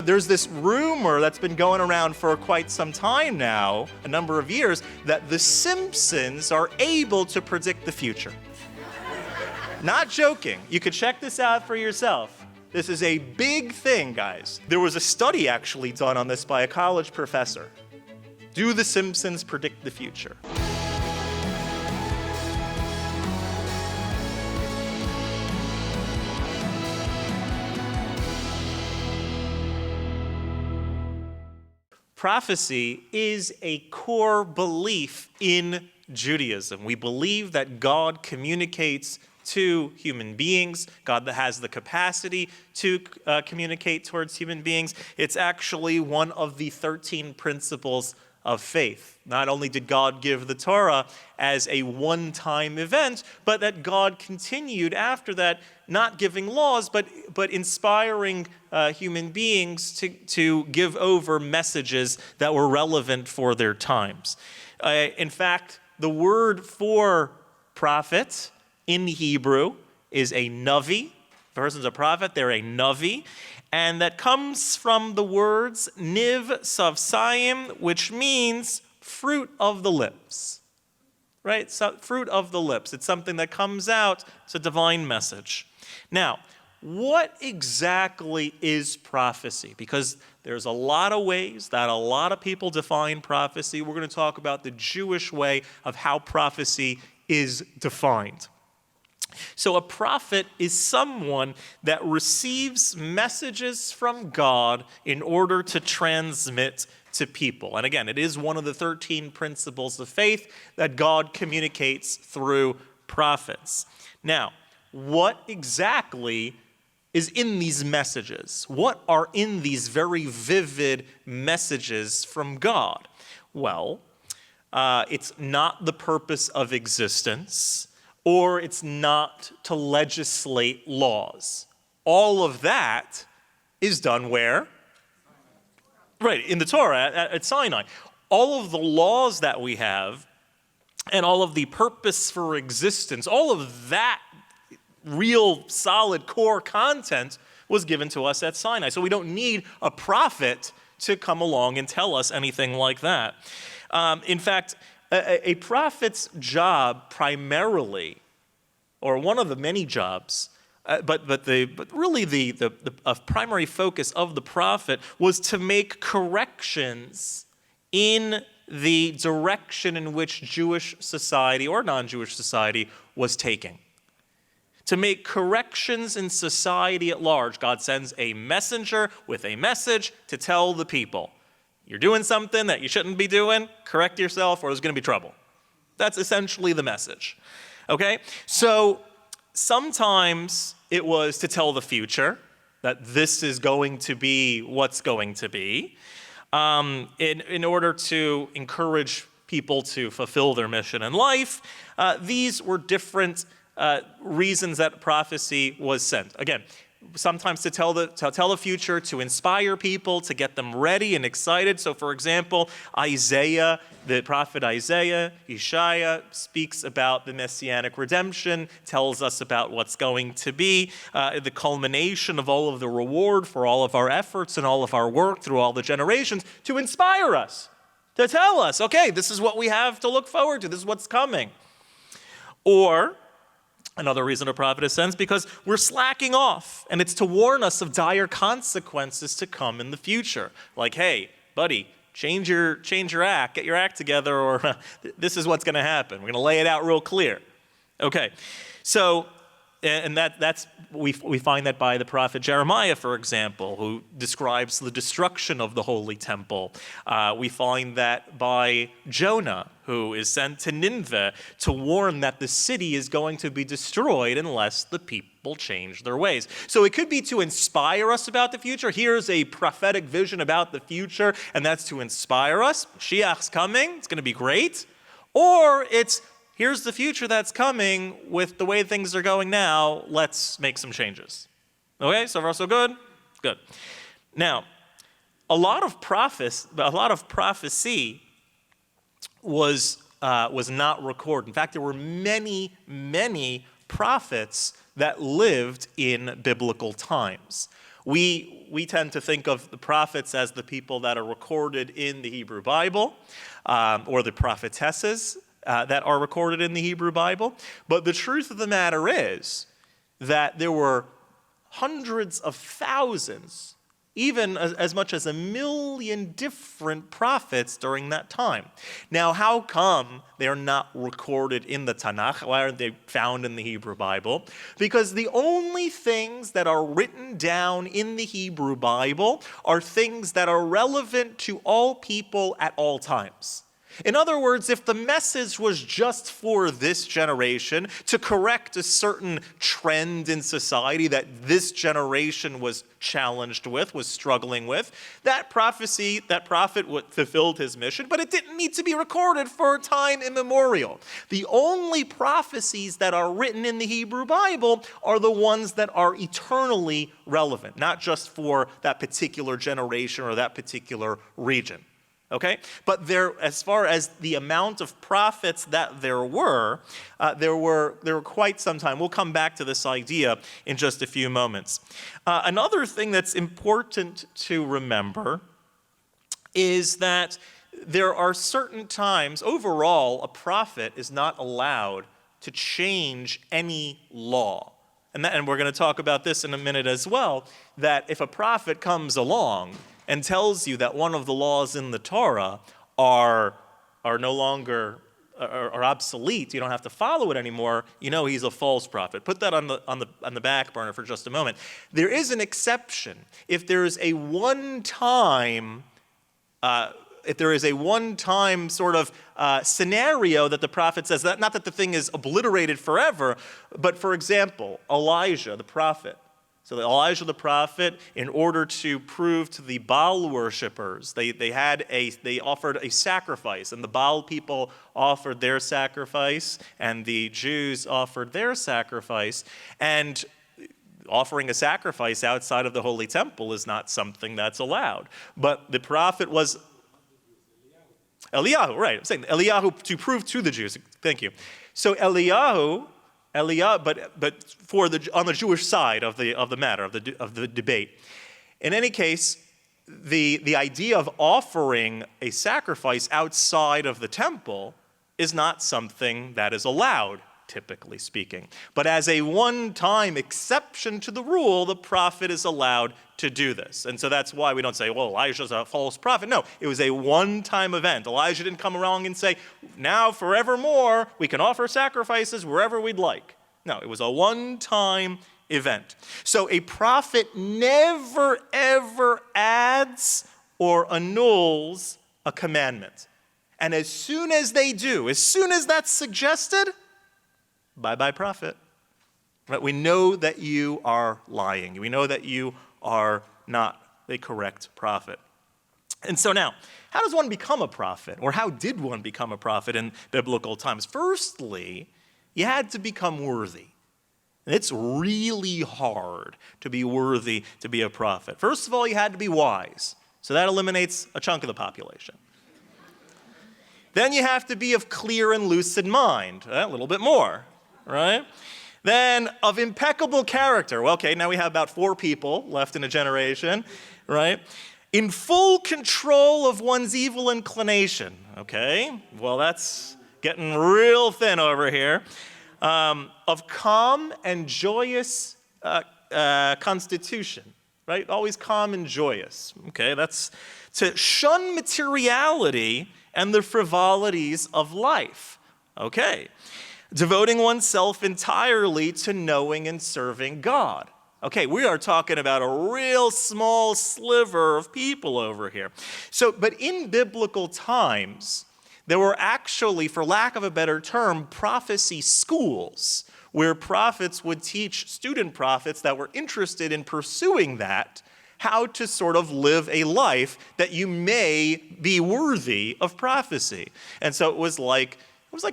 there's this rumor that's been going around for quite some time now, a number of years, that the Simpsons are able to predict the future. Not joking. You could check this out for yourself. This is a big thing, guys. There was a study actually done on this by a college professor. Do the Simpsons predict the future? Prophecy is a core belief in Judaism. We believe that God communicates to human beings. God that has the capacity to communicate towards human beings. It's actually one of the 13 principles of faith. Not only did God give the Torah as a one-time event, but that God continued after that, not giving laws, but inspiring human beings to give over messages that were relevant for their times. In fact, the word for prophet in Hebrew is a navi. If a person's a prophet, they're a navi. And that comes from the words niv savsayim, which means fruit of the lips. Right? So, fruit of the lips. It's something that comes out. It's a divine message. Now, what exactly is prophecy? Because there's a lot of ways that a lot of people define prophecy. We're going to talk about the Jewish way of how prophecy is defined. So a prophet is someone that receives messages from God in order to transmit to people. And again, it is one of the 13 principles of faith that God communicates through prophets. Now, what exactly is in these messages? What are in these very vivid messages from God? Well, it's not the purpose of existence, or it's not to legislate laws. All of that is done where? Right, in the Torah, at Sinai. All of the laws that we have, and all of the purpose for existence, all of that real solid core content was given to us at Sinai. So we don't need a prophet to come along and tell us anything like that. In fact, a prophet's job primarily, or one of the many jobs, but really the primary focus of the prophet was to make corrections in the direction in which Jewish society or non-Jewish society was taking. To make corrections in society at large. God sends a messenger with a message to tell the people, you're doing something that you shouldn't be doing, correct yourself or there's going to be trouble. That's essentially the message. Okay? So sometimes it was to tell the future, that this is going to be what's going to be, in order to encourage people to fulfill their mission in life. These were different reasons that prophecy was sent. Again, sometimes to tell the future, to inspire people, to get them ready and excited. So, for example, Isaiah, the prophet Isaiah, Yeshaya, speaks about the Messianic redemption, tells us about what's going to be, the culmination of all of the reward for all of our efforts and all of our work through all the generations, to inspire us, to tell us, okay, this is what we have to look forward to, this is what's coming. Or another reason a prophet is sent, because we're slacking off, and it's to warn us of dire consequences to come in the future. Like, hey, buddy, change your act, get your act together, or this is what's going to happen. We're going to lay it out real clear. Okay, so, and that's we find that by the prophet Jeremiah, for example, who describes the destruction of the holy temple. We find that by Jonah, who is sent to Nineveh to warn that the city is going to be destroyed unless the people change their ways. So it could be to inspire us about the future. Here's a prophetic vision about the future, and that's to inspire us. Mashiach's coming, it's going to be great. Or it's, here's the future that's coming with the way things are going now, let's make some changes. Okay, so far so good? Good. Now, a lot of prophecy was not recorded. In fact, there were many, many prophets that lived in biblical times. We tend to think of the prophets as the people that are recorded in the Hebrew Bible, or the prophetesses that are recorded in the Hebrew Bible. But the truth of the matter is that there were hundreds of thousands, even as much as 1 million different prophets during that time. Now, how come they're not recorded in the Tanakh? Why aren't they found in the Hebrew Bible? Because the only things that are written down in the Hebrew Bible are things that are relevant to all people at all times. In other words, if the message was just for this generation to correct a certain trend in society that this generation was challenged with, was struggling with, that prophet fulfilled his mission, but it didn't need to be recorded for time immemorial. The only prophecies that are written in the Hebrew Bible are the ones that are eternally relevant, not just for that particular generation or that particular region. Okay, but as far as the amount of prophets that there were quite some time. We'll come back to this idea in just a few moments. Another thing that's important to remember is that there are certain times, overall, a prophet is not allowed to change any law. And we're going to talk about this in a minute as well, that if a prophet comes along and tells you that one of the laws in the Torah are no longer are obsolete, you don't have to follow it anymore, you know he's a false prophet. Put that on the back burner for just a moment. There is an exception. If there is a one-time sort of scenario that the prophet says, that not that the thing is obliterated forever, but for example, Elijah the prophet. So Elijah the prophet, in order to prove to the Baal worshippers, they offered a sacrifice, and the Baal people offered their sacrifice, and the Jews offered their sacrifice, and offering a sacrifice outside of the Holy Temple is not something that's allowed. But the prophet was Eliyahu, right? I'm saying Eliyahu to prove to the Jews. Thank you. So Eliyahu, but on the Jewish side of the matter of the debate. In any case, the idea of offering a sacrifice outside of the temple is not something that is allowed, typically speaking. But as a one-time exception to the rule, the prophet is allowed to do this. And so that's why we don't say, well, Elijah's a false prophet. No, it was a one-time event. Elijah didn't come along and say, now forevermore, we can offer sacrifices wherever we'd like. No, it was a one-time event. So a prophet never, ever adds or annuls a commandment. And as soon as they do, as soon as that's suggested, bye-bye, prophet. Right? We know that you are lying. We know that you are not a correct prophet. And so now, how does one become a prophet? Or how did one become a prophet in biblical times? Firstly, you had to become worthy. And it's really hard to be worthy to be a prophet. First of all, you had to be wise. So that eliminates a chunk of the population. Then you have to be of clear and lucid mind, a little bit more. Right? Then of impeccable character. Well, okay, now we have about 4 people left in a generation, right? In full control of one's evil inclination. Okay, well, that's getting real thin over here. Of calm and joyous constitution, right? Always calm and joyous. Okay, that's to shun materiality and the frivolities of life. Okay. Devoting oneself entirely to knowing and serving God. Okay, we are talking about a real small sliver of people over here. So, but in biblical times, there were actually, for lack of a better term, prophecy schools, where prophets would teach student prophets that were interested in pursuing that, how to sort of live a life that you may be worthy of prophecy. And so it was like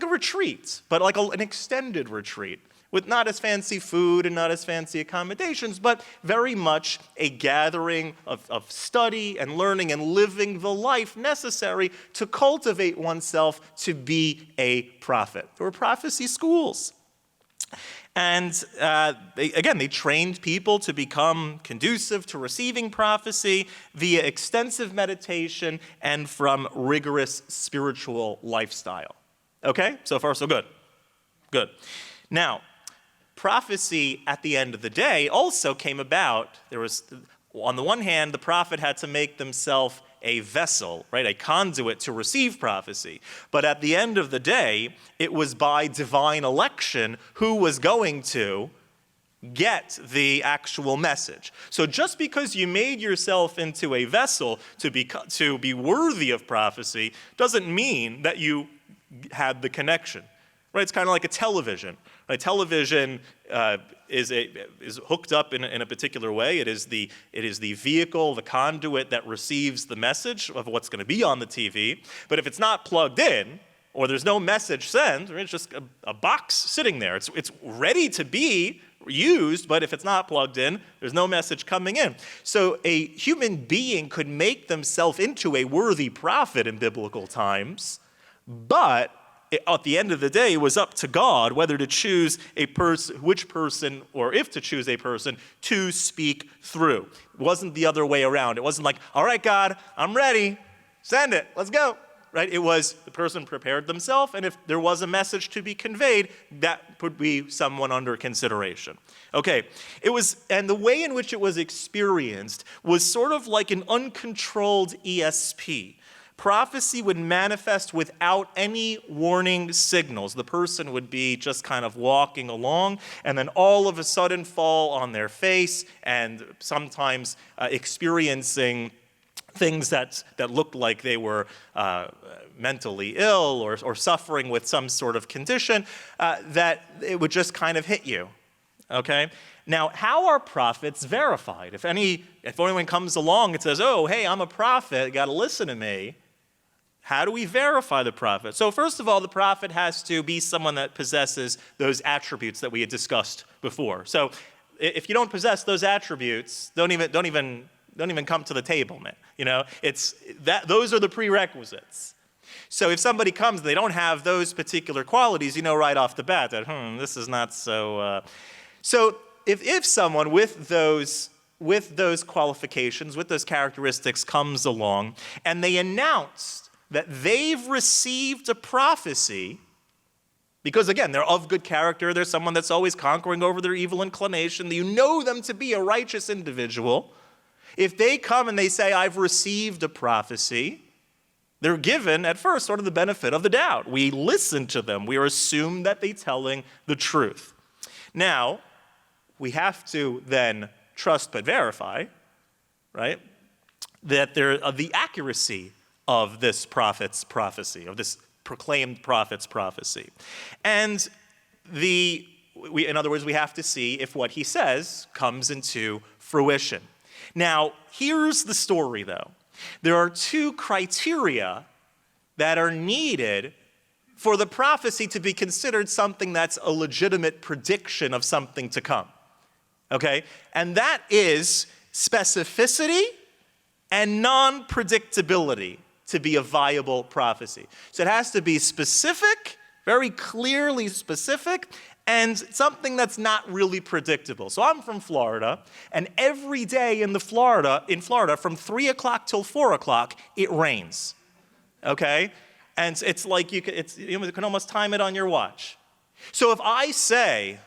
a retreat, but like an extended retreat with not as fancy food and not as fancy accommodations, but very much a gathering of study and learning and living the life necessary to cultivate oneself to be a prophet. There were prophecy schools. And they trained people to become conducive to receiving prophecy via extensive meditation and from rigorous spiritual lifestyle. Okay? So far, so good. Good. Now, prophecy at the end of the day also came about. There was, on the one hand, the prophet had to make themselves a vessel, right, a conduit to receive prophecy. But at the end of the day, it was by divine election who was going to get the actual message. So just because you made yourself into a vessel to be worthy of prophecy doesn't mean that you had the connection. Right? It's kind of like a television. Right? Television is hooked up in a particular way. It is the vehicle, the conduit that receives the message of what's going to be on the TV. But if it's not plugged in, or there's no message sent, or it's just a box sitting there, it's ready to be used, but if it's not plugged in, there's no message coming in. So a human being could make themselves into a worthy prophet in biblical times, but at the end of the day, it was up to God whether to choose which person, or if to choose a person to speak through. It wasn't the other way around. It wasn't like, all right, God, I'm ready. Send it. Let's go. Right? It was the person prepared themselves, and if there was a message to be conveyed, that would be someone under consideration. Okay. And the way in which it was experienced was sort of like an uncontrolled ESP. Prophecy would manifest without any warning signals. The person would be just kind of walking along and then all of a sudden fall on their face and sometimes experiencing things that looked like they were mentally ill or suffering with some sort of condition, that it would just kind of hit you. Okay? Now, how are prophets verified? If anyone comes along and says, oh, hey, I'm a prophet, you got to listen to me. How do we verify the prophet? So first of all, the prophet has to be someone that possesses those attributes that we had discussed before. So if you don't possess those attributes, don't even come to the table, man. You know, those are the prerequisites. So if somebody comes and they don't have those particular qualities, you know right off the bat that this is not so. So if someone with those qualifications, with those characteristics comes along and they announce that they've received a prophecy, because again, they're of good character, they're someone that's always conquering over their evil inclination, you know them to be a righteous individual. If they come and they say, I've received a prophecy, they're given at first sort of the benefit of the doubt. We listen to them. We are assumed that they're telling the truth. Now, we have to then trust but verify, right, that the accuracy of this prophet's prophecy, of this proclaimed prophet's prophecy. And in other words, we have to see if what he says comes into fruition. Now, here's the story, though. There are two criteria that are needed for the prophecy to be considered something that's a legitimate prediction of something to come. Okay? And that is specificity and non-predictability to be a viable prophecy. So it has to be specific, very clearly specific, and something that's not really predictable. So I'm from Florida, and every day in Florida, from 3 o'clock till 4 o'clock, it rains. Okay? And it's like you can almost time it on your watch. So if I say,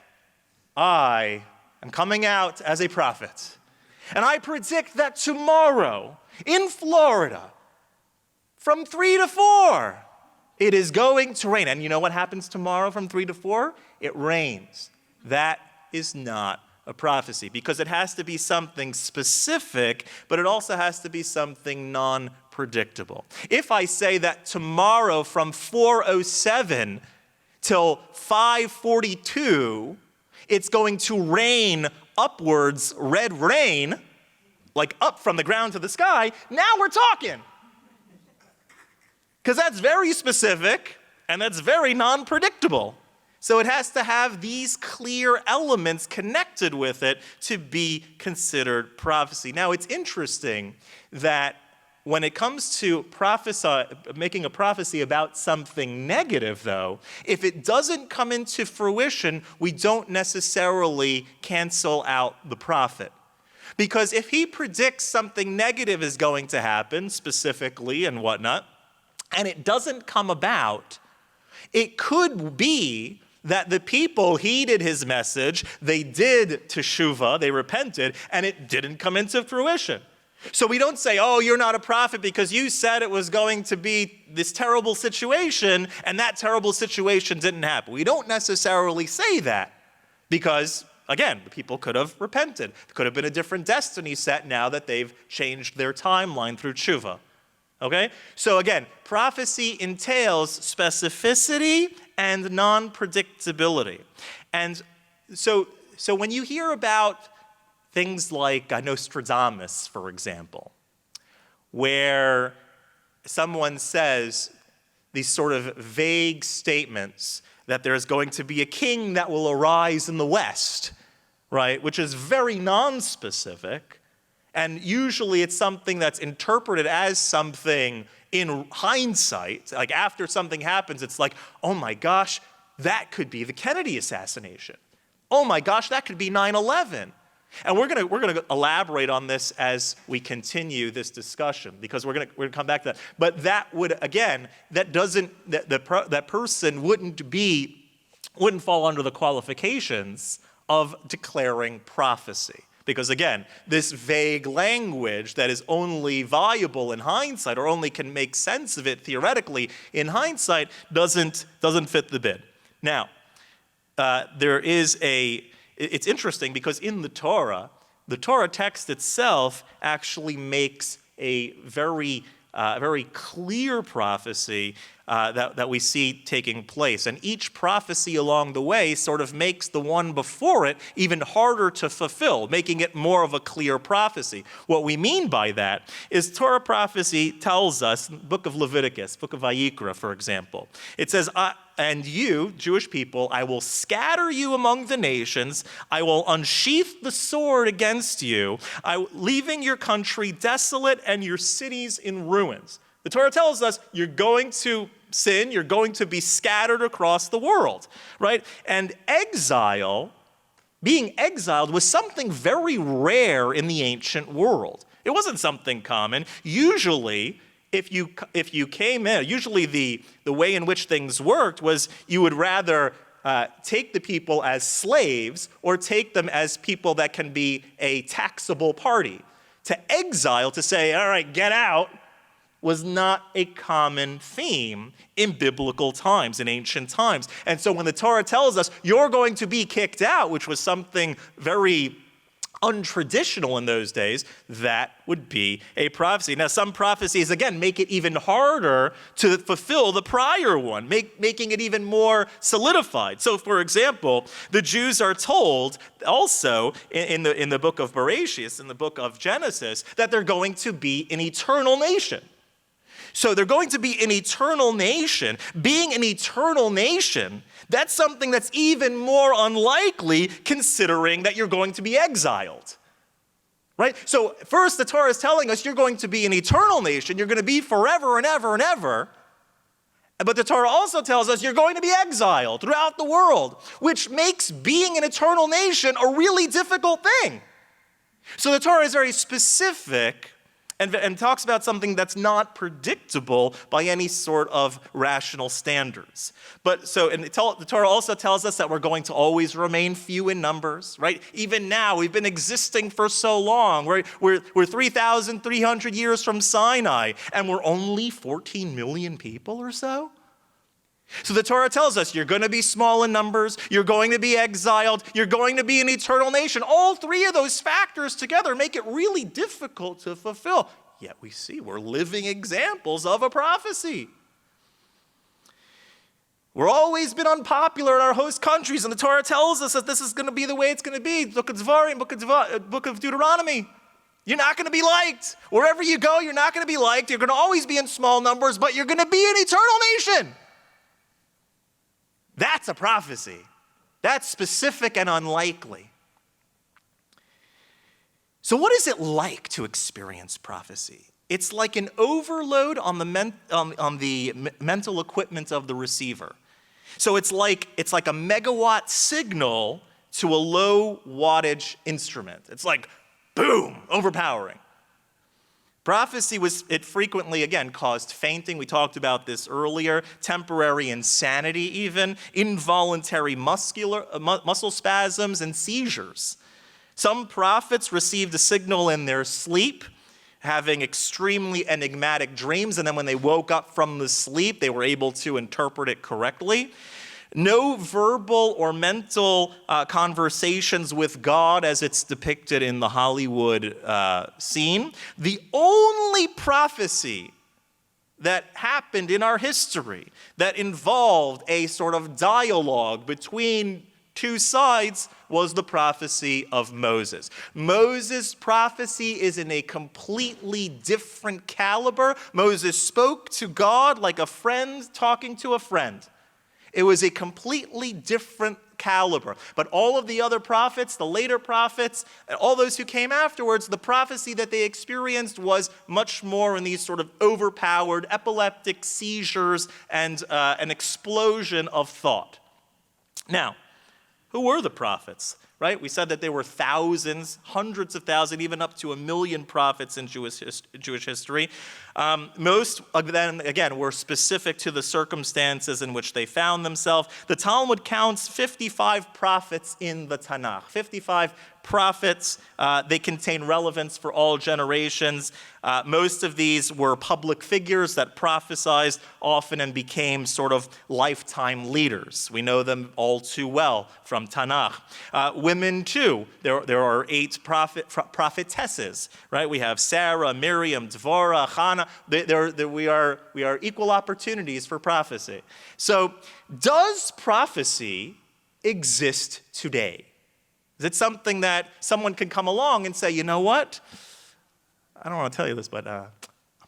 I am coming out as a prophet, and I predict that tomorrow in Florida, from 3 to 4, it is going to rain. And you know what happens tomorrow from 3 to 4? It rains. That is not a prophecy because it has to be something specific, but it also has to be something non-predictable. If I say that tomorrow from 4:07 till 5:42, it's going to rain upwards, red rain, like up from the ground to the sky, now we're talking. Because that's very specific and that's very non-predictable. So it has to have these clear elements connected with it to be considered prophecy. Now, it's interesting that when it comes to making a prophecy about something negative, though, if it doesn't come into fruition, we don't necessarily cancel out the prophet. Because if he predicts something negative is going to happen, specifically and whatnot, and it doesn't come about, it could be that the people heeded his message, they did teshuvah, they repented, and it didn't come into fruition. So we don't say, oh, you're not a prophet because you said it was going to be this terrible situation, and that terrible situation didn't happen. We don't necessarily say that because, again, the people could have repented. It could have been a different destiny set now that they've changed their timeline through teshuvah. Okay? So again, prophecy entails specificity and non-predictability. And so when you hear about things like Nostradamus, for example, where someone says these sort of vague statements that there's going to be a king that will arise in the West, right, which is very non-specific, and usually it's something that's interpreted as something in hindsight, like after something happens, it's like, oh my gosh, that could be the Kennedy assassination. Oh my gosh, that could be 9/11. And we're gonna elaborate on this as we continue this discussion, because we're gonna come back to that. But that would, again, that person wouldn't fall under the qualifications of declaring prophecy. Because again, this vague language that is only viable in hindsight, or only can make sense of it theoretically in hindsight, doesn't fit the bid. Now, it's interesting because in the Torah text itself actually makes a very clear prophecy that we see taking place. And each prophecy along the way sort of makes the one before it even harder to fulfill, making it more of a clear prophecy. What we mean by that is Torah prophecy tells us, book of Leviticus, book of Vayikra, for example, it says, and you, Jewish people, I will scatter you among the nations. I will unsheath the sword against you, leaving your country desolate and your cities in ruins. The Torah tells us you're going to sin, you're going to be scattered across the world, right? And being exiled was something very rare in the ancient world. It wasn't something common. Usually, if you came in, usually the way in which things worked was you would rather take the people as slaves or take them as people that can be a taxable party. To exile, to say, all right, get out, was not a common theme in biblical times, in ancient times. And so when the Torah tells us you're going to be kicked out, which was something very untraditional in those days, that would be a prophecy. Now, some prophecies, again, make it even harder to fulfill the prior one, making it even more solidified. So, for example, the Jews are told also in the book of Bereshit, in the book of Genesis, that they're going to be an eternal nation. So they're going to be an eternal nation. Being an eternal nation, that's something that's even more unlikely considering that you're going to be exiled, right? So first, the Torah is telling us you're going to be an eternal nation. You're going to be forever and ever and ever. But the Torah also tells us you're going to be exiled throughout the world, which makes being an eternal nation a really difficult thing. So the Torah is very specific and talks about something that's not predictable by any sort of rational standards. The Torah also tells us that we're going to always remain few in numbers, right? Even now, we've been existing for so long. We're 3,300 years from Sinai, and we're only 14 million people or so. So the Torah tells us you're going to be small in numbers, you're going to be exiled, you're going to be an eternal nation. All three of those factors together make it really difficult to fulfill. Yet we see we're living examples of a prophecy. We're always been unpopular in our host countries, and the Torah tells us that this is going to be the way it's going to be. Book of Devarim, book of Deuteronomy. You're not going to be liked. Wherever you go, you're not going to be liked. You're going to always be in small numbers, but you're going to be an eternal nation. That's a prophecy. That's specific and unlikely. So what is it like to experience prophecy? It's like an overload on the mental equipment of the receiver. So it's like a megawatt signal to a low wattage instrument. It's like, boom, overpowering. Prophecy it frequently, again, caused fainting. We talked about this earlier. Temporary insanity even. Involuntary muscle spasms and seizures. Some prophets received a signal in their sleep, having extremely enigmatic dreams, and then when they woke up from the sleep, they were able to interpret it correctly. No verbal or mental conversations with God as it's depicted in the Hollywood scene. The only prophecy that happened in our history that involved a sort of dialogue between two sides was the prophecy of Moses. Moses' prophecy is in a completely different caliber. Moses spoke to God like a friend talking to a friend. It was a completely different caliber. But all of the other prophets, the later prophets, and all those who came afterwards, the prophecy that they experienced was much more in these sort of overpowered epileptic seizures and an explosion of thought. Now, who were the prophets, right? We said that there were thousands, hundreds of thousands, even up to 1 million prophets in Jewish history. Most of them, again, were specific to the circumstances in which they found themselves. The Talmud counts 55 prophets in the Tanakh. 55 prophets. They contain relevance for all generations. Most of these were public figures that prophesied often and became sort of lifetime leaders. We know them all too well from Tanakh. Women too. There are 8 prophetesses, right? We have Sarah, Miriam, Devorah, Hannah. We are equal opportunities for prophecy. So, does prophecy exist today? Is it something that someone can come along and say, you know what? I don't want to tell you this, but I'm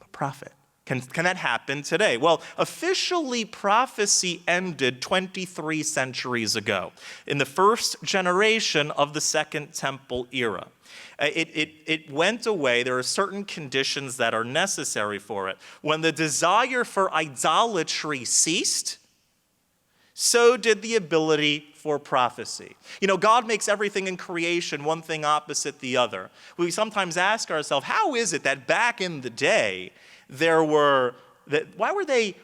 a prophet. Can that happen today? Well, officially, prophecy ended 23 centuries ago, in the first generation of the Second Temple era. It went away. There are certain conditions that are necessary for it. When the desire for idolatry ceased, so did the ability for prophecy. You know, God makes everything in creation one thing opposite the other. We sometimes ask ourselves, how is it that back in the day why were they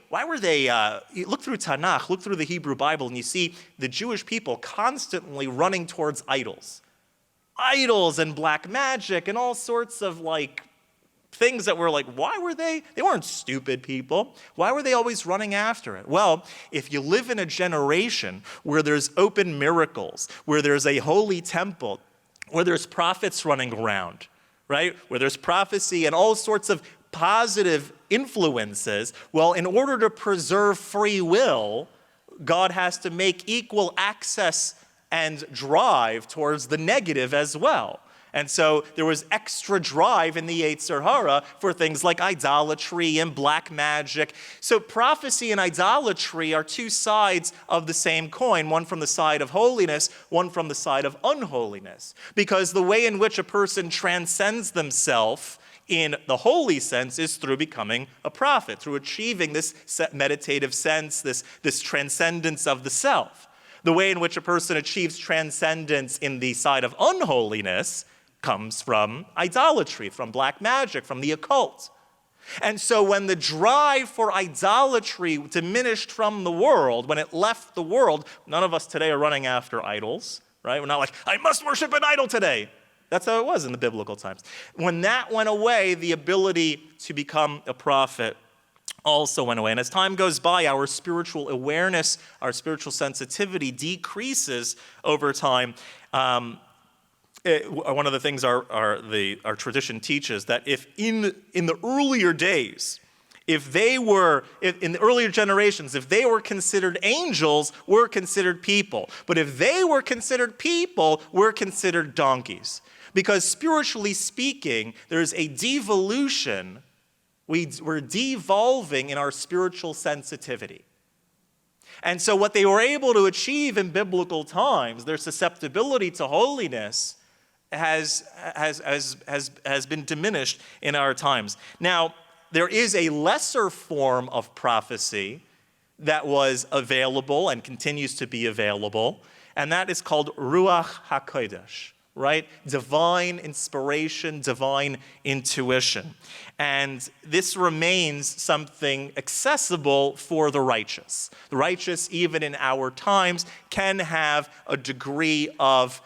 you look through Tanakh, look through the Hebrew Bible, and you see the Jewish people constantly running towards idols and black magic and all sorts of things that were why were they weren't stupid people. Why were they always running after it? Well, if you live in a generation where there's open miracles, where there's a holy temple, where there's prophets running around, right? Where there's prophecy and all sorts of positive influences, well, in order to preserve free will, God has to make equal access and drive towards the negative as well. And so there was extra drive in the Yetzer Hara for things like idolatry and black magic. So prophecy and idolatry are two sides of the same coin, one from the side of holiness, one from the side of unholiness. Because the way in which a person transcends themselves in the holy sense is through becoming a prophet, through achieving this meditative sense, this transcendence of the self. The way in which a person achieves transcendence in the side of unholiness comes from idolatry, from black magic, from the occult. And so when the drive for idolatry diminished from the world, when it left the world, none of us today are running after idols, right? We're not like, I must worship an idol today. That's how it was in the biblical times. When that went away, the ability to become a prophet also went away. And as time goes by, our spiritual awareness, our spiritual sensitivity decreases over time. One of the things our tradition teaches, that if in the earlier days, in the earlier generations, if they were considered angels, we're considered people. But if they were considered people, we're considered donkeys. Because spiritually speaking, there's a devolution. We're devolving in our spiritual sensitivity. And so what they were able to achieve in biblical times, their susceptibility to holiness, has been diminished in our times. Now, there is a lesser form of prophecy that was available and continues to be available, and that is called Ruach HaKodesh, right? Divine inspiration, divine intuition. And this remains something accessible for the righteous. The righteous, even in our times, can have a degree of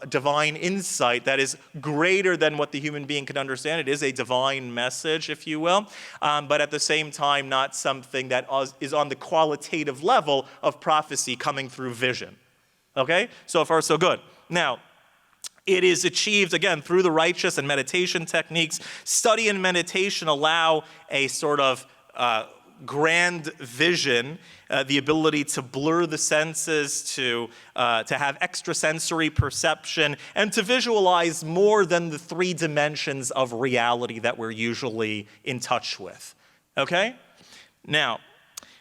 divine insight that is greater than what the human being can understand. It is a divine message, if you will, but at the same time, not something that is on the qualitative level of prophecy coming through vision. Okay? So far, so good. Now, it is achieved, again, through the righteous and meditation techniques. Study and meditation allow a sort of grand vision, the ability to blur the senses, to have extrasensory perception, and to visualize more than the three dimensions of reality that we're usually in touch with. Okay? Now,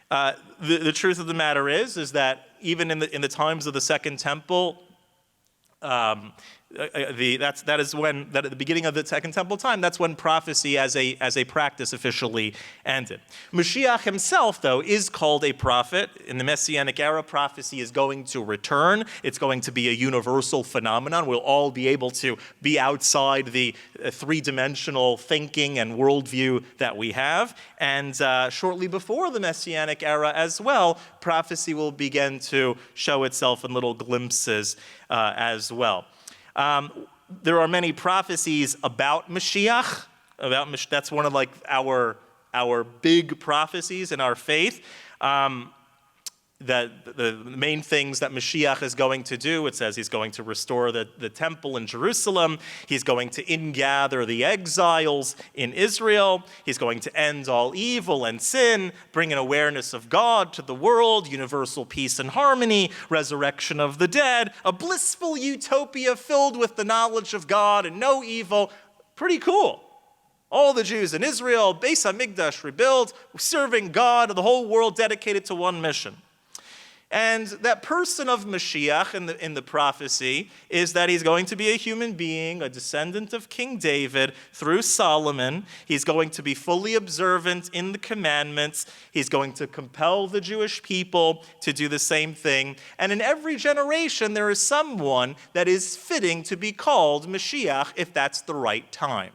the truth of the matter is that even in the times of the Second Temple, at the beginning of the Second Temple time, that's when prophecy as a practice officially ended. Mashiach himself, though, is called a prophet. In the Messianic era, prophecy is going to return. It's going to be a universal phenomenon. We'll all be able to be outside the three-dimensional thinking and worldview that we have. And shortly before the Messianic era as well, prophecy will begin to show itself in little glimpses as well. There are many prophecies about Mashiach. That's one of our big prophecies in our faith. The main things that Mashiach is going to do, it says he's going to restore the temple in Jerusalem. He's going to ingather the exiles in Israel. He's going to end all evil and sin, bring an awareness of God to the world, universal peace and harmony, resurrection of the dead, a blissful utopia filled with the knowledge of God and no evil. Pretty cool. All the Jews in Israel, Beis HaMikdash rebuilt, serving God, the whole world dedicated to one mission. And that person of Mashiach in the prophecy is that he's going to be a human being, a descendant of King David through Solomon. He's going to be fully observant in the commandments. He's going to compel the Jewish people to do the same thing. And in every generation, there is someone that is fitting to be called Mashiach if that's the right time.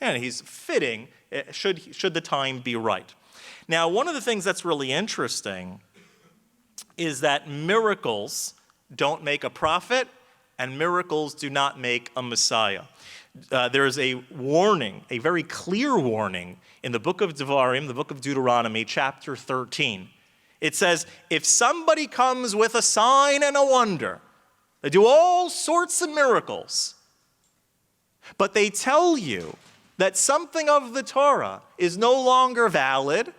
And he's fitting should the time be right. Now, one of the things that's really interesting is that miracles don't make a prophet, and miracles do not make a Messiah. There is a warning, a very clear warning, in the book of Devarim, the book of Deuteronomy, chapter 13. It says, if somebody comes with a sign and a wonder, they do all sorts of miracles, but they tell you that something of the Torah is no longer valid.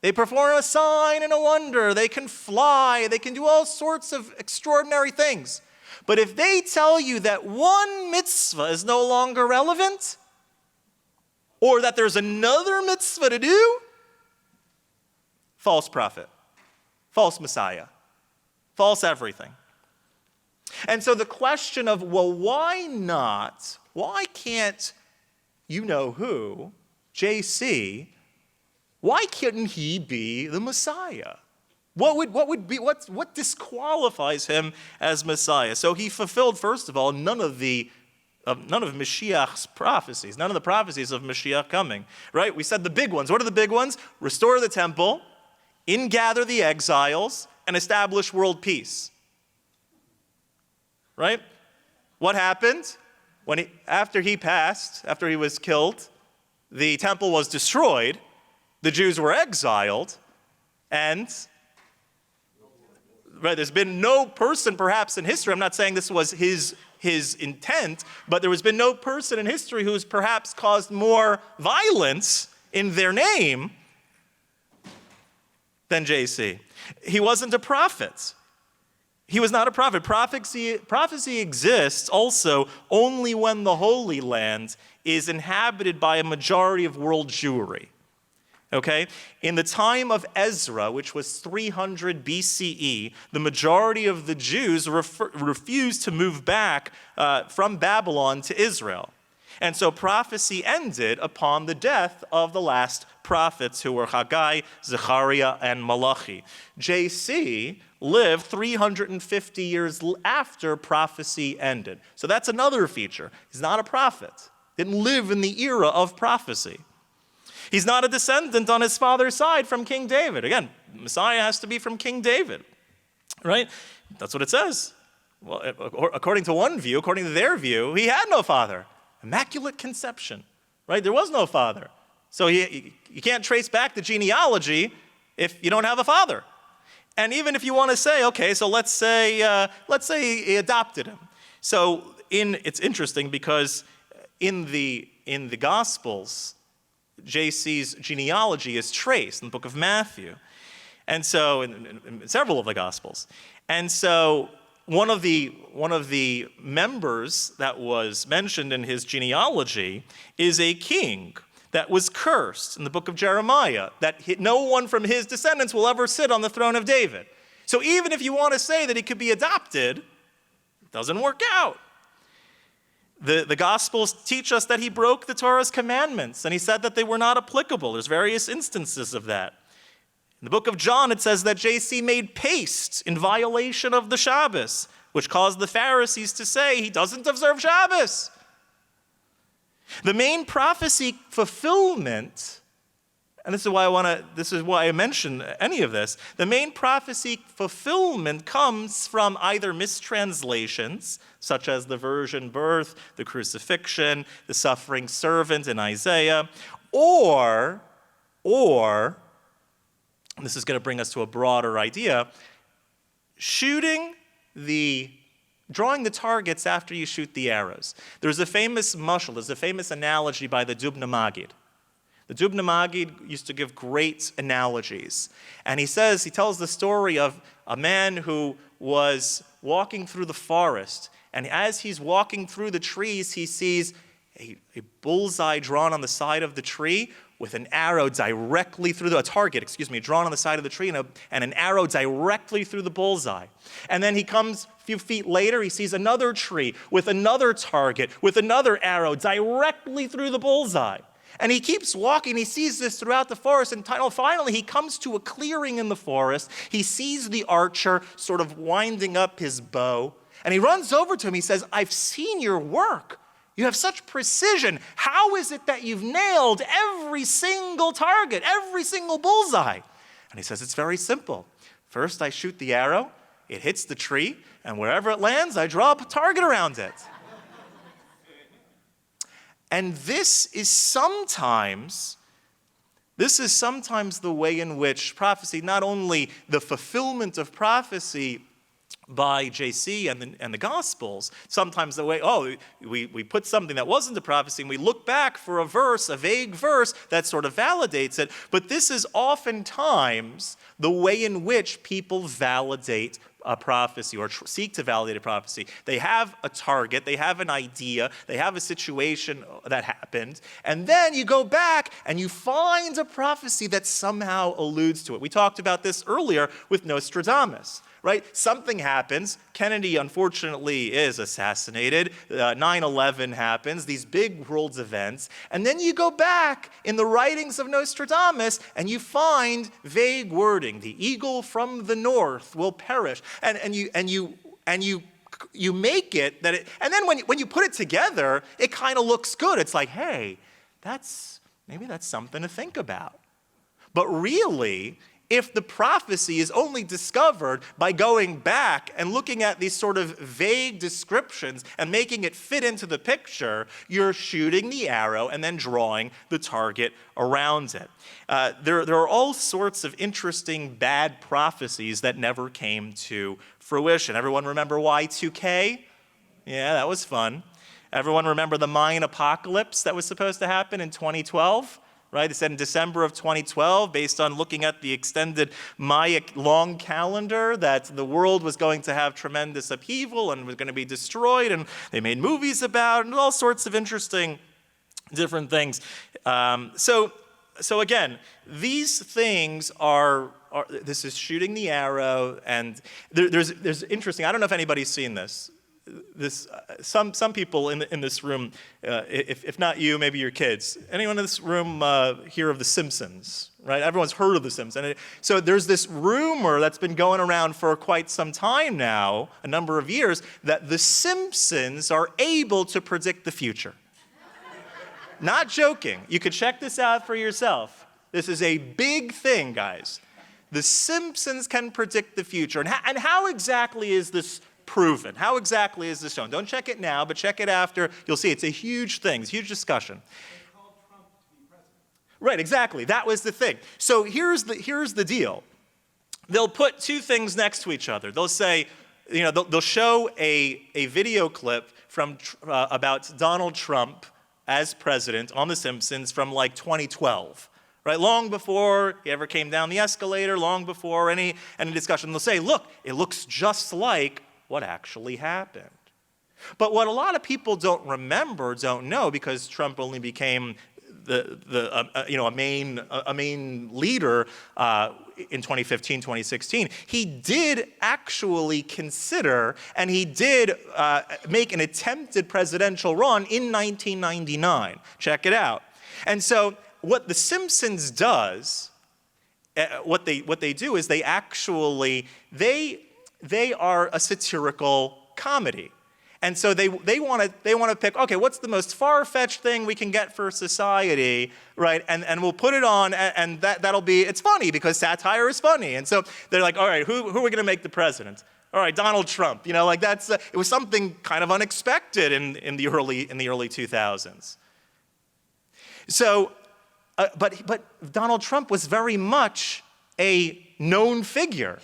They perform a sign and a wonder. They can fly. They can do all sorts of extraordinary things. But if they tell you that one mitzvah is no longer relevant, or that there's another mitzvah to do, false prophet, false Messiah, false everything. And so the question of, well, why not? Why can't you-know-who, JC, why couldn't he be the Messiah? What disqualifies him as Messiah? So he fulfilled, first of all, none of Mashiach's prophecies, none of the prophecies of Mashiach coming, right? We said the big ones. What are the big ones? Restore the temple, ingather the exiles, and establish world peace. Right? What happened? After he was killed, the temple was destroyed, the Jews were exiled, and right, there's been no person perhaps in history, I'm not saying this was his intent, but there has been no person in history who's perhaps caused more violence in their name than JC. He wasn't a prophet. He was not a prophet. Prophecy exists also only when the Holy Land is inhabited by a majority of world Jewry. Okay? In the time of Ezra, which was 300 BCE, the majority of the Jews refused to move back from Babylon to Israel. And so prophecy ended upon the death of the last prophets, who were Haggai, Zechariah, and Malachi. JC lived 350 years after prophecy ended. So that's another feature. He's not a prophet. Didn't live in the era of prophecy. He's not a descendant on his father's side from King David. Again, Messiah has to be from King David, right? That's what it says. Well, according to one view, according to their view, he had no father. Immaculate conception, right? There was no father. So you can't trace back the genealogy if you don't have a father. And even if you want to say, okay, so let's say he adopted him. So it's interesting because in the Gospels, JC's genealogy is traced in the book of Matthew. And so, in several of the Gospels. And so, one of the members that was mentioned in his genealogy is a king that was cursed in the book of Jeremiah, that no one from his descendants will ever sit on the throne of David. So even if you want to say that he could be adopted, it doesn't work out. The Gospels teach us that he broke the Torah's commandments, and he said that they were not applicable. There's various instances of that. In the book of John, it says that JC made paste in violation of the Shabbos, which caused the Pharisees to say he doesn't observe Shabbos. The main prophecy fulfillment, and this is why I mention any of this, the main prophecy fulfillment comes from either mistranslations, such as the virgin birth, the crucifixion, the suffering servant in Isaiah, or and this is going to bring us to a broader idea, drawing the targets after you shoot the arrows. There's a famous mashal, there's a famous analogy by the Dubna Magid. The Dubna Magid used to give great analogies. And he tells the story of a man who was walking through the forest, and as he's walking through the trees, he sees a bullseye drawn on the side of the tree with an arrow directly through a target, drawn on the side of the tree and an arrow directly through the bullseye. And then he comes a few feet later, he sees another tree with another target, with another arrow directly through the bullseye. And he keeps walking, he sees this throughout the forest, and finally he comes to a clearing in the forest. He sees the archer sort of winding up his bow, and he runs over to him, he says, "I've seen your work. You have such precision. How is it that you've nailed every single target, every single bullseye?" And he says, "It's very simple. First, I shoot the arrow, it hits the tree, and wherever it lands, I draw a target around it." And this is sometimes the way in which prophecy, not only the fulfillment of prophecy by JC and the Gospels, sometimes the way, we put something that wasn't a prophecy and we look back for a vague verse that sort of validates it. But this is oftentimes the way in which people validate a prophecy or seek to validate a prophecy. They have a target, they have an idea, they have a situation that happened, and then you go back and you find a prophecy that somehow alludes to it. We talked about this earlier with Nostradamus. Right? Something happens. Kennedy, unfortunately, is assassinated. 9/11 happens, these big world events. And then you go back in the writings of Nostradamus and you find vague wording. The eagle from the north will perish. And you make it that it, and then when you put it together, it kind of looks good. It's like, hey, maybe that's something to think about. But really, if the prophecy is only discovered by going back and looking at these sort of vague descriptions and making it fit into the picture, you're shooting the arrow and then drawing the target around it. There are all sorts of interesting bad prophecies that never came to fruition. Everyone remember Y2K? Yeah, that was fun. Everyone remember the Mayan apocalypse that was supposed to happen in 2012? Right? It said in December of 2012, based on looking at the extended Maya long calendar, that the world was going to have tremendous upheaval and was going to be destroyed, and they made movies about it, and all sorts of interesting different things. So so again, these things are this is shooting the arrow, and there's interesting. I don't know if anybody's seen this. Some people in this room, if not you, maybe your kids. Anyone in this room hear of The Simpsons? Right? Everyone's heard of The Simpsons. So there's this rumor that's been going around for quite some time now, a number of years, that The Simpsons are able to predict the future. Not joking. You could check this out for yourself. This is a big thing, guys. The Simpsons can predict the future. And how exactly is this proven? How exactly is this shown? Don't check it now, but check it after. You'll see it's a huge thing. It's a huge discussion. They called Trump to be president. Right, exactly. That was the thing. So here's the deal. They'll put two things next to each other. They'll say, they'll show a video clip from about Donald Trump as president on The Simpsons from like 2012, right? Long before he ever came down the escalator, long before any discussion. They'll say, look, it looks just like what actually happened. But what a lot of people don't know, because Trump only became a main leader in 2015, 2016, he did actually consider, and he did make an attempted presidential run in 1999. Check it out. And so what The Simpsons does, what they do is they are a satirical comedy. And so they want to pick, okay, what's the most far-fetched thing we can get for society, right? And we'll put it on, and that'll be, it's funny because satire is funny. And so they're like, all right, who are we going to make the president? All right, Donald Trump. That's it was something kind of unexpected in the early 2000s. So, but Donald Trump was very much a known figure.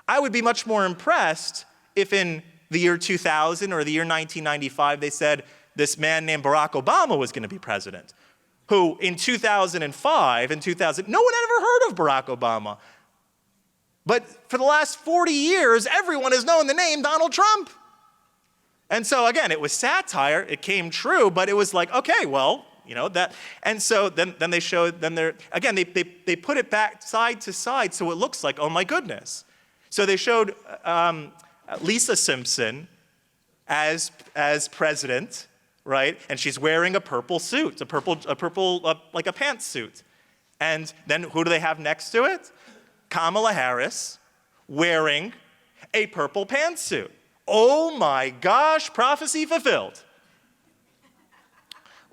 I would be much more impressed if in the year 2000 or the year 1995, they said this man named Barack Obama was going to be president, who in 2005 and 2000, no one had ever heard of Barack Obama. But for the last 40 years, everyone has known the name Donald Trump. And so again, it was satire, it came true, but it was like, okay, well, that. And so then they showed, they put it back side to side so it looks like, oh my goodness. So they showed Lisa Simpson as president, right? And she's wearing a purple suit, a purple like a pantsuit. And then who do they have next to it? Kamala Harris wearing a purple pantsuit. Oh my gosh, prophecy fulfilled.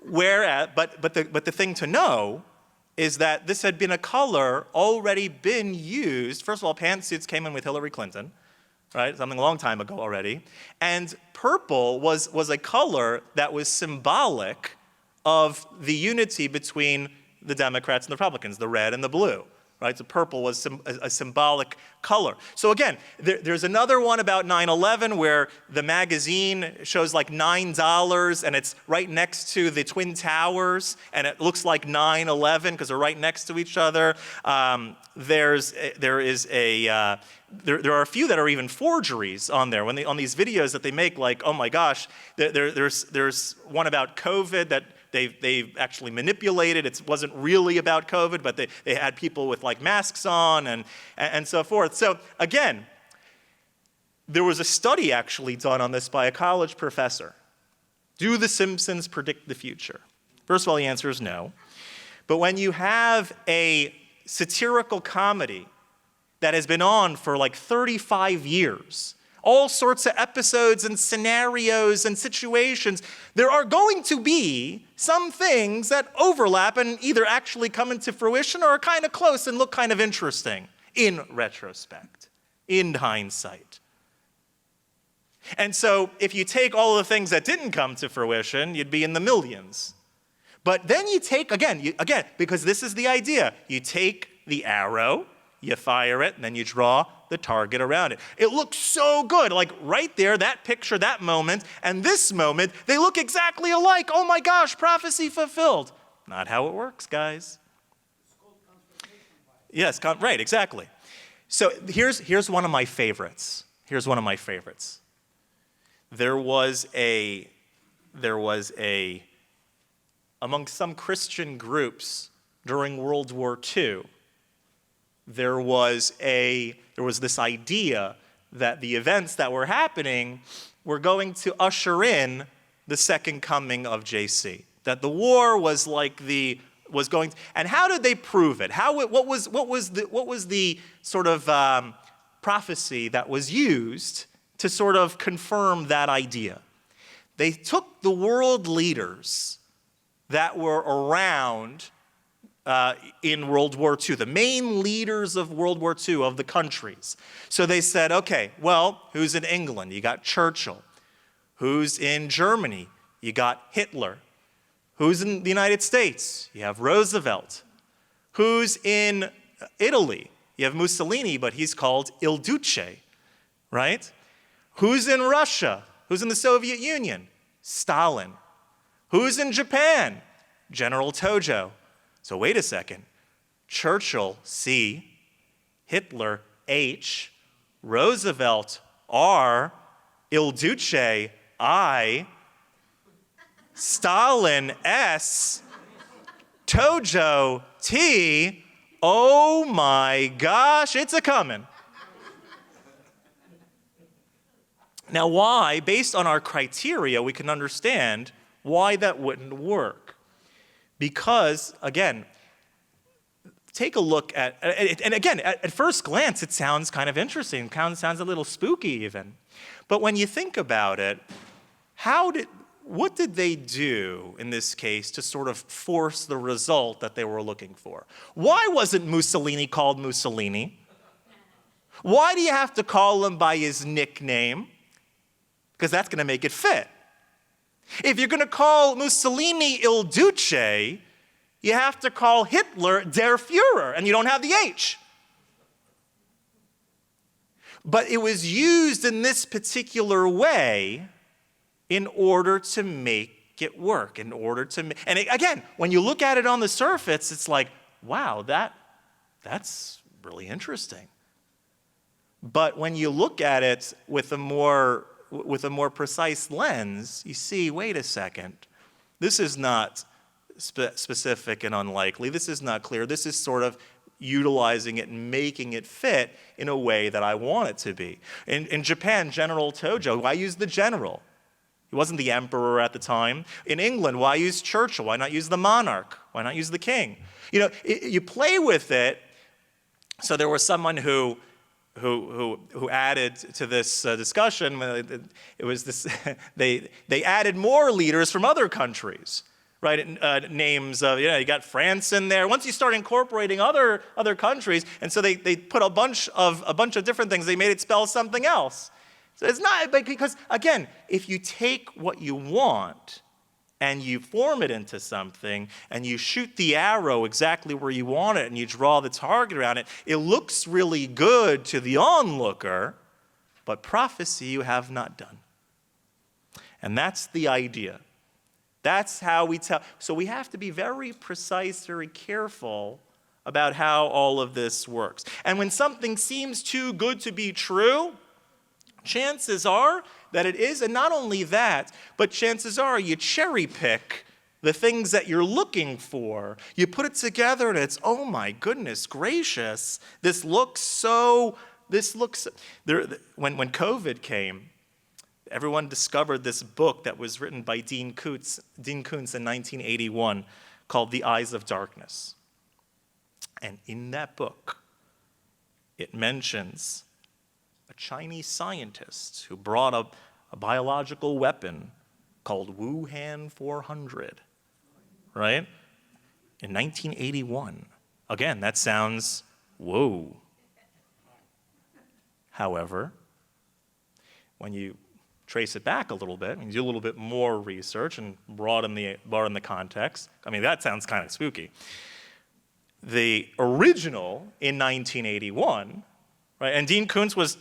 But the thing to know is that this had been a color already been used. First of all, pantsuits came in with Hillary Clinton, right? Something a long time ago already. And purple was a color that was symbolic of the unity between the Democrats and the Republicans, the red and the blue. Right? So purple was a symbolic color. So again, there's another one about 9/11 where the magazine shows like $9 and it's right next to the Twin Towers and it looks like 9/11 because they're right next to each other. There are a few that are even forgeries on there. On these videos that they make, like, oh my gosh, there's one about COVID that they've actually manipulated. It wasn't really about COVID, but they had people with like masks on and so forth. So again, there was a study actually done on this by a college professor. Do The Simpsons predict the future? First of all, the answer is no. But when you have a satirical comedy that has been on for like 35 years, all sorts of episodes and scenarios and situations, there are going to be some things that overlap and either actually come into fruition or are kind of close and look kind of interesting in retrospect, in hindsight. And so if you take all the things that didn't come to fruition, you'd be in the millions. But then you take, again, because this is the idea, you take the arrow, you fire it, and then you draw the target around it. It looks so good, like right there, that picture, that moment, and this moment, they look exactly alike. Oh my gosh, prophecy fulfilled. Not how it works, guys. Yes, right, exactly. So here's one of my favorites. There was among some Christian groups during World War II, there was this idea that the events that were happening were going to usher in the second coming of JC. That the war was going. And how did they prove it? What was the sort of prophecy that was used to sort of confirm that idea? They took the world leaders that were around in World War II, the main leaders of World War II, of the countries. So they said, okay, well, who's in England? You got Churchill. Who's in Germany? You got Hitler. Who's in the United States? You have Roosevelt. Who's in Italy? You have Mussolini, but he's called Il Duce, right? Who's in Russia? Who's in the Soviet Union? Stalin. Who's in Japan? General Tojo. So wait a second. Churchill, C. Hitler, H. Roosevelt, R. Il Duce, I. Stalin, S. Tojo, T. Oh my gosh, it's a coming. Now why, based on our criteria, we can understand why that wouldn't work. Because, again, take a look at, and again, at first glance, it sounds kind of interesting. It sounds a little spooky even. But when you think about it, what did they do in this case to sort of force the result that they were looking for? Why wasn't Mussolini called Mussolini? Why do you have to call him by his nickname? Because that's going to make it fit. If you're going to call Mussolini Il Duce, you have to call Hitler Der Führer, and you don't have the H. But it was used in this particular way in order to make it work, and again, when you look at it on the surface, it's like, wow, that's really interesting. But when you look at it with a more precise lens, you see, wait a second, this is not specific and unlikely. This is not clear. This is sort of utilizing it and making it fit in a way that I want it to be. In Japan, General Tojo, why use the general? He wasn't the emperor at the time. In England, why use Churchill? Why not use the monarch? Why not use the king? You know, you play with it. So there was someone who added to this discussion. It was this. They added more leaders from other countries, right? Names of, you got France in there. Once you start incorporating other countries, and so they put a bunch of different things. They made it spell something else. So it's not, because again, if you take what you want and you form it into something and you shoot the arrow exactly where you want it and you draw the target around it, it looks really good to the onlooker, but prophecy you have not done. And that's the idea. That's how we tell. So we have to be very precise, very careful about how all of this works. And when something seems too good to be true, chances are that it is, and not only that, but chances are you cherry pick the things that you're looking for. You put it together and it's, oh my goodness gracious, when COVID came, everyone discovered this book that was written by Dean Koontz in 1981 called The Eyes of Darkness. And in that book, it mentions a Chinese scientist who brought up a biological weapon called Wuhan 400, right? In 1981. Again, that sounds, whoa. However, when you trace it back a little bit, and do a little bit more research and broaden the context, I mean, that sounds kind of spooky. The original in 1981, right? And Dean Koontz was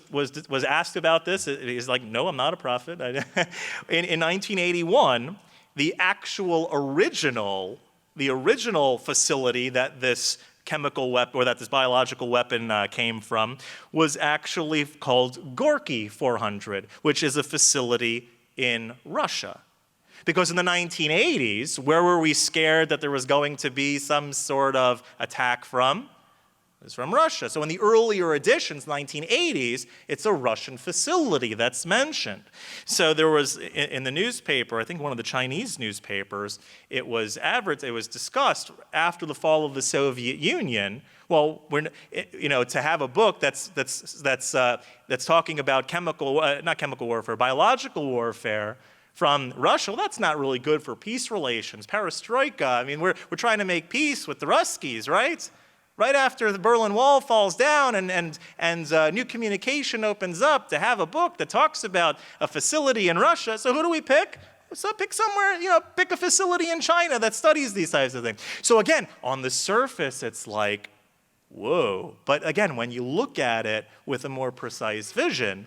asked about this. He's like, no, I'm not a prophet. In 1981, the original facility that this chemical weapon, or that this biological weapon came from, was actually called Gorky 400, which is a facility in Russia. Because in the 1980s, where were we scared that there was going to be some sort of attack from? It was from Russia. So in the earlier editions, 1980s, it's a Russian facility that's mentioned. So there was, in the newspaper, I think one of the Chinese newspapers, it was discussed after the fall of the Soviet Union. Well, to have a book that's talking about biological warfare from Russia, well, that's not really good for peace relations. Perestroika, I mean, we're trying to make peace with the Ruskies, right? Right after the Berlin Wall falls down and new communication opens up, to have a book that talks about a facility in Russia. So who do we pick? So pick somewhere, pick a facility in China that studies these types of things. So again, on the surface, it's like, whoa. But again, when you look at it with a more precise vision,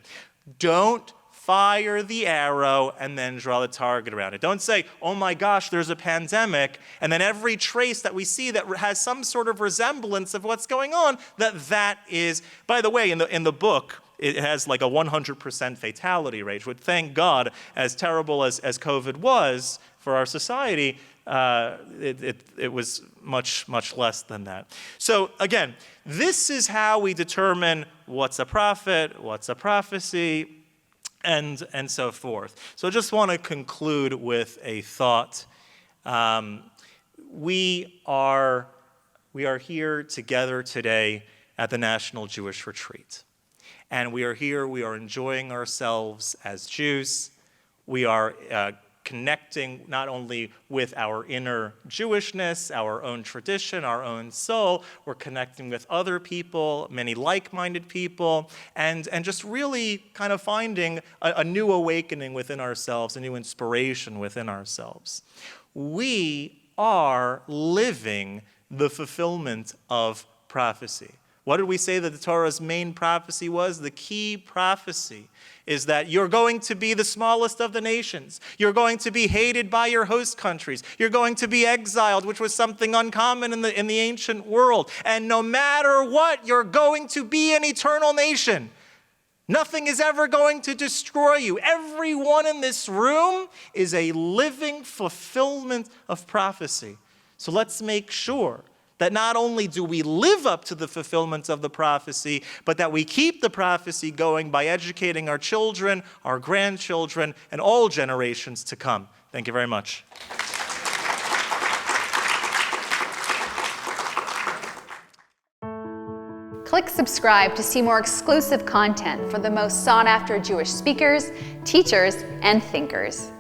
don't fire the arrow and then draw the target around it. Don't say, oh my gosh, there's a pandemic, and then every trace that we see that has some sort of resemblance of what's going on, that is, by the way, in the book, it has like a 100% fatality rate, which, thank God, as terrible as COVID was for our society, it was much, much less than that. So again, this is how we determine what's a prophet, what's a prophecy, and so forth. So I just want to conclude with a thought. We are here together today at the National Jewish Retreat. And we are here, we are enjoying ourselves as Jews. We are connecting not only with our inner Jewishness, our own tradition, our own soul, we're connecting with other people, many like-minded people, and just really kind of finding a new awakening within ourselves, a new inspiration within ourselves. We are living the fulfillment of prophecy. What did we say that the Torah's main prophecy was? The key prophecy is that you're going to be the smallest of the nations. You're going to be hated by your host countries. You're going to be exiled, which was something uncommon in the ancient world. And no matter what, you're going to be an eternal nation. Nothing is ever going to destroy you. Everyone in this room is a living fulfillment of prophecy. So let's make sure that not only do we live up to the fulfillment of the prophecy, but that we keep the prophecy going by educating our children, our grandchildren, and all generations to come. Thank you very much. Click subscribe to see more exclusive content for the most sought-after Jewish speakers, teachers, and thinkers.